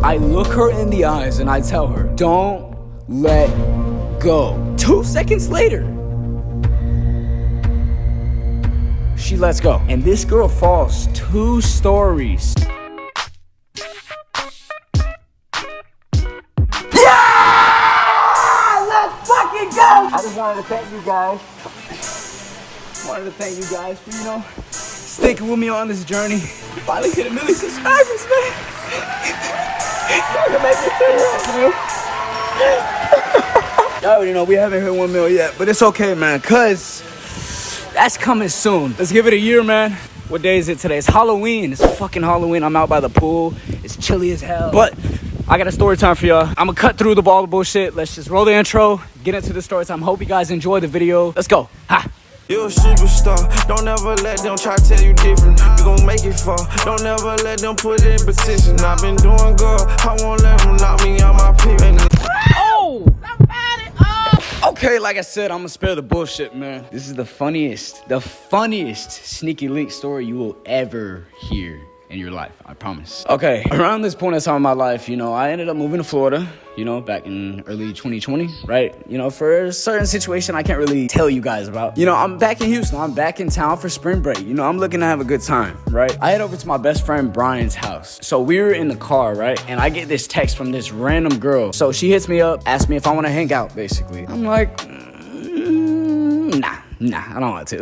I look her in the eyes and I tell her, don't let go. 2 seconds later, she lets go. And this girl falls 2 stories. Yeah! Let's fucking go! I just wanted to thank you guys. For, sticking with me on this journey. Finally hit 1 million subscribers, man. Y'all can make it too, man. Y'all already know we haven't hit 1 million yet, but it's okay, man, cause that's coming soon. Let's give it a year, man. What day is it today? It's Halloween. It's fucking Halloween. I'm out by the pool. It's chilly as hell. But I got a story time for y'all. I'm gonna cut through the ball of bullshit. Let's just roll the intro, get into the story time. Hope you guys enjoy the video. Let's go. Ha. You a superstar, don't ever let them try to tell you different. You gon' make it far, don't ever let them put it in position. I've been doing good, I won't let them knock me out my peak. Oh! Okay, like I said, I'm gonna spare the bullshit, man. This is the funniest sneaky link story you will ever hear in your life, I promise. Okay, around this point in time in my life, I ended up moving to Florida, back in early 2020, right? For a certain situation I can't really tell you guys about. I'm back in Houston. I'm back in town for spring break. I'm looking to have a good time, right? I head over to my best friend Brian's house. So we were in the car, right? And I get this text from this random girl. So she hits me up, asks me if I want to hang out, basically. I'm like, Nah, I don't want to.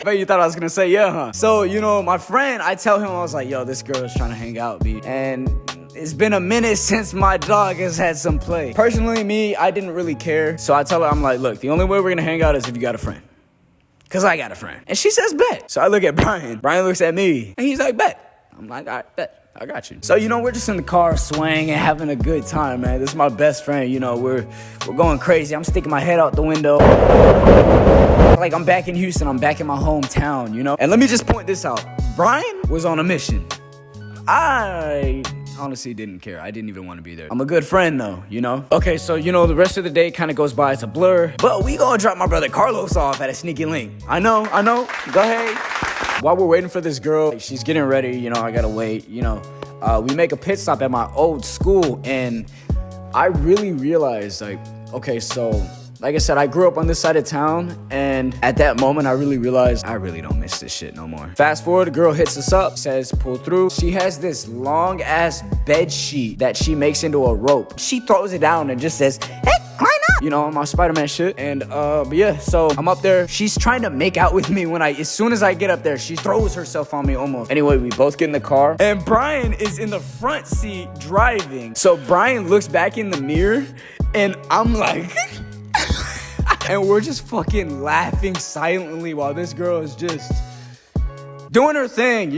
But you thought I was gonna say yeah, huh? So, my friend, I tell him, I was like, yo, this girl is trying to hang out, B. And it's been a minute since my dog has had some play. Personally, me, I didn't really care. So I tell her, I'm like, look, the only way we're gonna hang out is if you got a friend. Cause I got a friend. And she says, bet. So I look at Brian. Brian looks at me. And he's like, bet. I'm like, all right, bet. I got you. So, we're just in the car swaying and having a good time, man. This is my best friend, we're going crazy. I'm sticking my head out the window. Like, I'm back in Houston. I'm back in my hometown, And let me just point this out. Brian was on a mission. I honestly didn't care. I didn't even want to be there. I'm a good friend, though, Okay, so, the rest of the day kind of goes by. It's a blur. But we gonna drop my brother Carlos off at a sneaky link. I know. Go ahead. While we're waiting for this girl, she's getting ready, I gotta wait, we make a pit stop at my old school, and I really realized, okay, so, like I said, I grew up on this side of town, and at that moment, I really realized I really don't miss this shit no more. Fast forward, the girl hits us up, says, pull through. She has this long-ass bed sheet that she makes into a rope. She throws it down and just says, hey, climb up! My Spider-Man shit. And, but yeah, so I'm up there. She's trying to make out with me as soon as I get up there, she throws herself on me almost. Anyway, we both get in the car, and Brian is in the front seat driving. So Brian looks back in the mirror, and I'm like... And we're just fucking laughing silently while this girl is just doing her thing,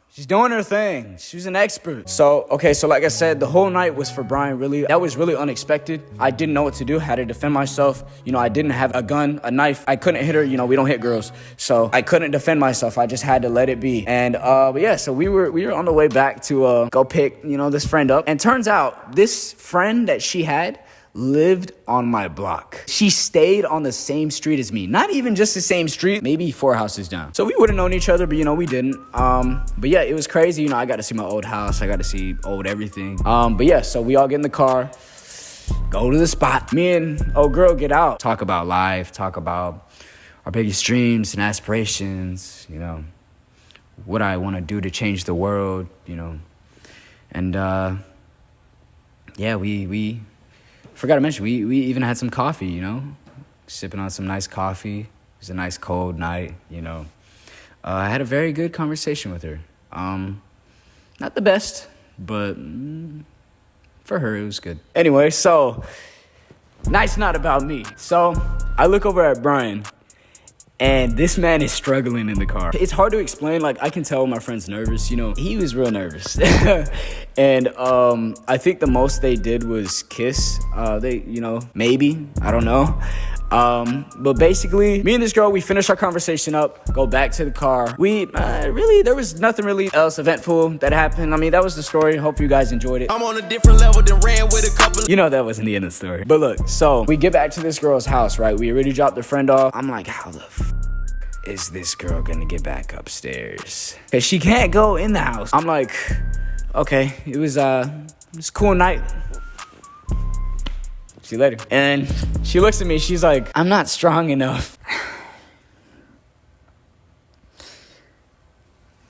She's doing her thing. She's an expert. So, okay, so like I said, the whole night was for Brian, really. That was really unexpected. I didn't know what to do, had to defend myself. I didn't have a gun, a knife. I couldn't hit her, we don't hit girls. So I couldn't defend myself. I just had to let it be. And, but yeah, so we were on the way back to go pick, this friend up. And turns out this friend that she had lived on my block. She stayed on the same street as me. Not even just the same street, maybe 4 houses down. So we would have known each other, but we didn't. But yeah, it was crazy. I got to see my old house. I got to see old everything. But yeah, so we all get in the car, go to the spot. Me and old girl get out. Talk about life, talk about our biggest dreams and aspirations, what I want to do to change the world, And yeah, we forgot to mention, we even had some coffee, sipping on some nice coffee. It was a nice cold night, I had a very good conversation with her. Not the best, but for her, it was good. Anyway, so, night's not about me. So, I look over at Brian, and this man is struggling in the car. It's hard to explain. I can tell my friend's nervous. He was real nervous. And I think the most they did was kiss. Maybe. I don't know. But basically, me and this girl, we finished our conversation up, go back to the car. We, there was nothing really else eventful that happened. That was the story. Hope you guys enjoyed it. I'm on a different level than ran with a couple. That wasn't the end of the story. But look, so we get back to this girl's house, right? We already dropped her friend off. I'm like, how the is this girl gonna get back upstairs? Cause she can't go in the house. I'm like, okay, it was It's a cool night. See you later. And she looks at me, she's like, I'm not strong enough.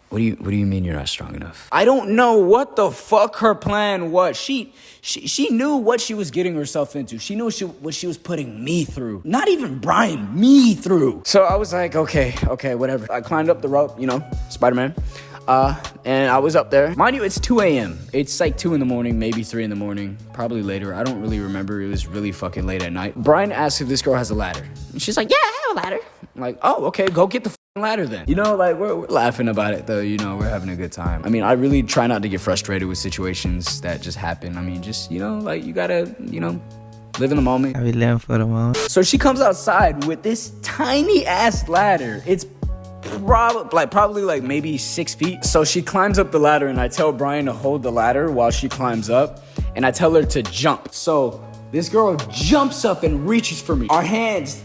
What do you mean you're not strong enough? I don't know what the fuck her plan was. She knew what she was getting herself into. She knew what she was putting me through. Not even Brian, me through. So I was like, okay, whatever. I climbed up the rope, you know, Spider-Man. And I was up there. Mind you, it's 2 a.m. It's like 2 in the morning, maybe 3 in the morning, probably later. I don't really remember. It was really fucking late at night. Brian asked if this girl has a ladder. And she's like, yeah, I have a ladder. I'm like, oh, okay, go get the ladder then. You know, like, we're laughing about it though, you know, we're having a good time. I mean, I really try not to get frustrated with situations that just happen. I mean, just, you know, like, you gotta, you know, live in the moment. I be living for the moment. So she comes outside with this tiny ass ladder. It's probably like maybe 6 feet. So she climbs up the ladder and I tell Brian to hold the ladder while she climbs up and I tell her to jump. So this girl jumps up and reaches for me. Our hands,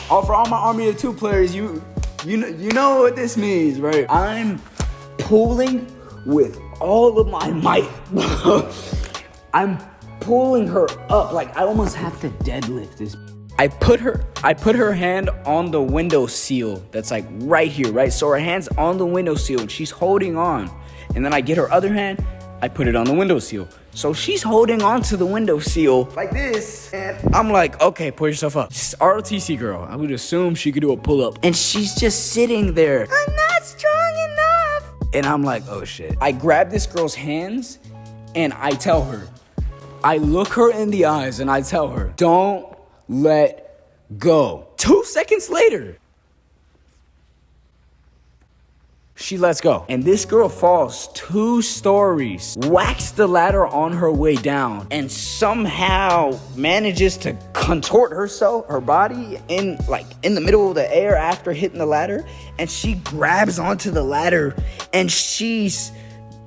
for all my Army of Two players, you know what this means, right? I'm pulling with all of my might. I'm pulling her up, like I almost have to deadlift this. I put her hand on the window seal that's like right here, right? So her hand's on the window seal and she's holding on. And then I get her other hand, I put it on the window seal. So she's holding on to the window seal like this. And I'm like, okay, pull yourself up. She's ROTC girl. I would assume she could do a pull-up. And she's just sitting there. I'm not strong enough. And I'm like, oh shit. I grab this girl's hands and I tell her, I look her in the eyes and I tell her, don't let go. 2 seconds later, she lets go. And this girl falls 2 stories, whacks the ladder on her way down, and somehow manages to contort herself, her body, in the middle of the air after hitting the ladder. And she grabs onto the ladder and she's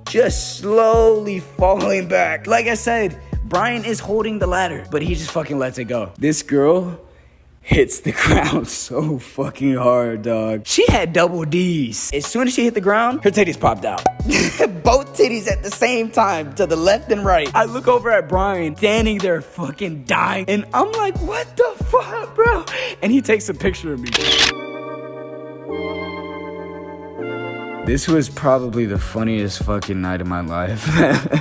just slowly falling back. Like I said, Brian is holding the ladder, but he just fucking lets it go. This girl hits the ground so fucking hard, dog. She had double D's. As soon as she hit the ground, her titties popped out. Both titties at the same time, to the left and right. I look over at Brian, standing there fucking dying, and I'm like, what the fuck, bro? And he takes a picture of me. This was probably the funniest fucking night of my life.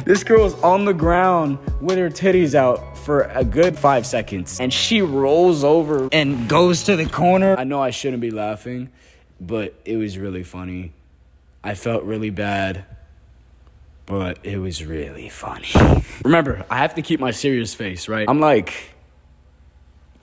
This girl's on the ground with her titties out for a good 5 seconds. And she rolls over and goes to the corner. I know I shouldn't be laughing, but it was really funny. I felt really bad, but it was really funny. Remember, I have to keep my serious face, right? I'm like,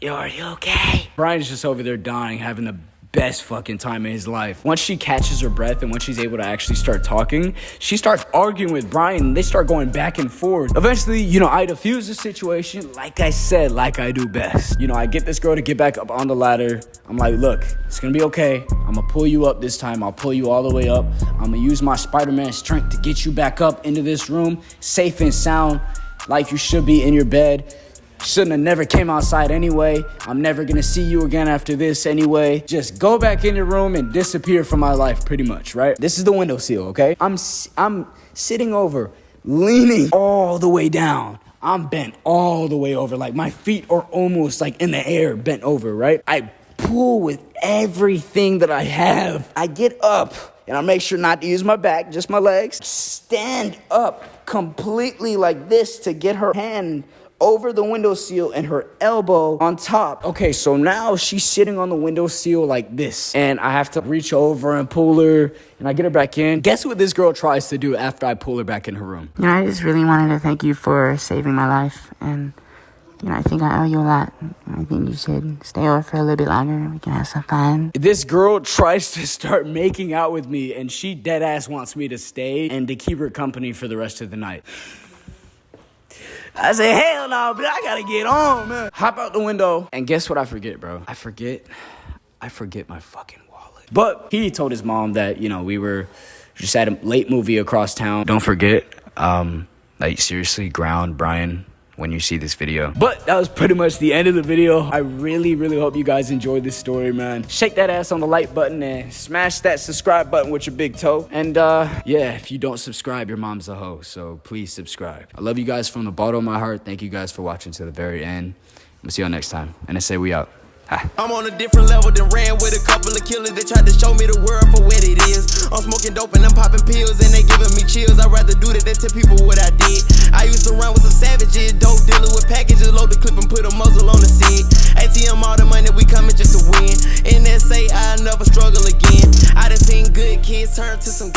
yo, are you okay? Brian's just over there dying, having the best fucking time in his life. Once she catches her breath and once she's able to actually start talking, she starts arguing with Brian and they start going back and forth. Eventually, you know, I diffuse the situation, like I said, like I do best. You know, I get this girl to get back up on the ladder. I'm like, look, it's gonna be okay. I'm gonna pull you up this time. I'll pull you all the way up. I'm gonna use my Spider-Man strength to get you back up into this room, safe and sound, like you should be in your bed. Shouldn't have never came outside anyway. I'm never gonna see you again after this anyway. Just go back in your room and disappear from my life, pretty much, right? This is the window seal, okay? I'm sitting over, leaning all the way down. I'm bent all the way over. Like my feet are almost like in the air, bent over, right? I pull with everything that I have. I get up and I make sure not to use my back, just my legs. Stand up completely like this to get her hand over the window seal and her elbow on top. Okay, so now she's sitting on the window seal like this. And I have to reach over and pull her, and I get her back in. Guess what this girl tries to do after I pull her back in her room? You know, I just really wanted to thank you for saving my life. And, you know, I think I owe you a lot. I think you should stay over for a little bit longer. We can have some fun. This girl tries to start making out with me, and she dead ass wants me to stay and to keep her company for the rest of the night. I say, hell no, but I gotta get on, man. Hop out the window, and guess what I forget, bro? I forget my fucking wallet. But he told his mom that, you know, we were just at a late movie across town. Don't forget, like, seriously, ground Brian when you see this video. But that was pretty much the end of the video. I really hope you guys enjoyed this story, man. Shake that ass on the like button and smash that subscribe button with your big toe. And yeah, if you don't subscribe, your mom's a hoe, so please subscribe. I love you guys from the bottom of my heart. Thank you guys for watching to the very end. We'll see y'all next time. And I say we out. I'm on a different level than ran with a couple of killers that tried to show me the world for what it is. I'm smoking dope and I'm popping pills and they giving me chills. I'd rather do that than tell people what I did. I used to run with some savages, dope dealer with packages, load the clip and put a muzzle on the seat. ATM all the money, we coming just to win. NSA, I'll never struggle again. I done seen good kids turn to some